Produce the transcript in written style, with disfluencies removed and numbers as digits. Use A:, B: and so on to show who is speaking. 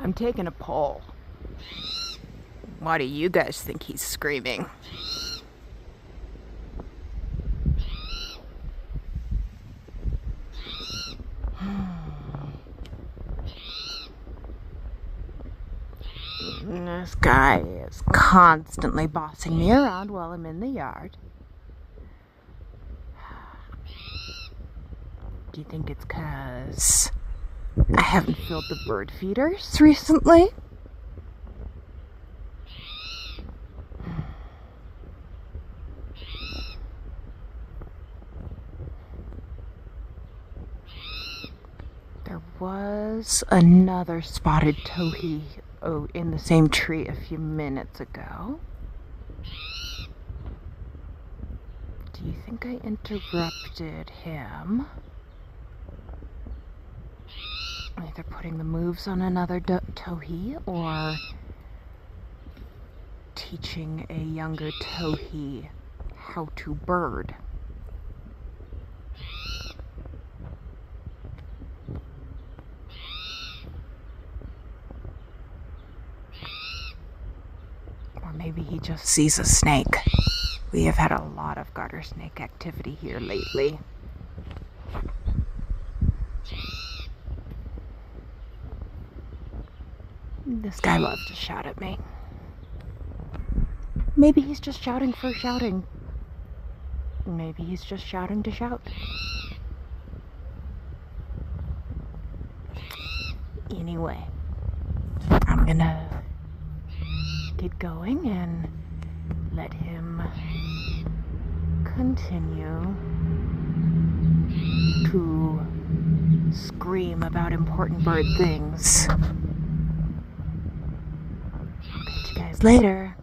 A: I'm taking a poll. Why do you guys think he's screaming? This guy is constantly bossing me around while I'm in the yard. Do you think it's 'cause I haven't filled the bird feeders recently? There was another spotted towhee in the same tree a few minutes ago. Do you think I interrupted him? Either putting the moves on another towhee or teaching a younger towhee how to bird. Or maybe he just sees a snake. We have had a lot of garter snake activity here lately. This guy loves to shout at me. Maybe he's just shouting for shouting. Maybe he's just shouting to shout. Anyway, I'm gonna get going and let him continue to scream about important bird things. Catch you guys later.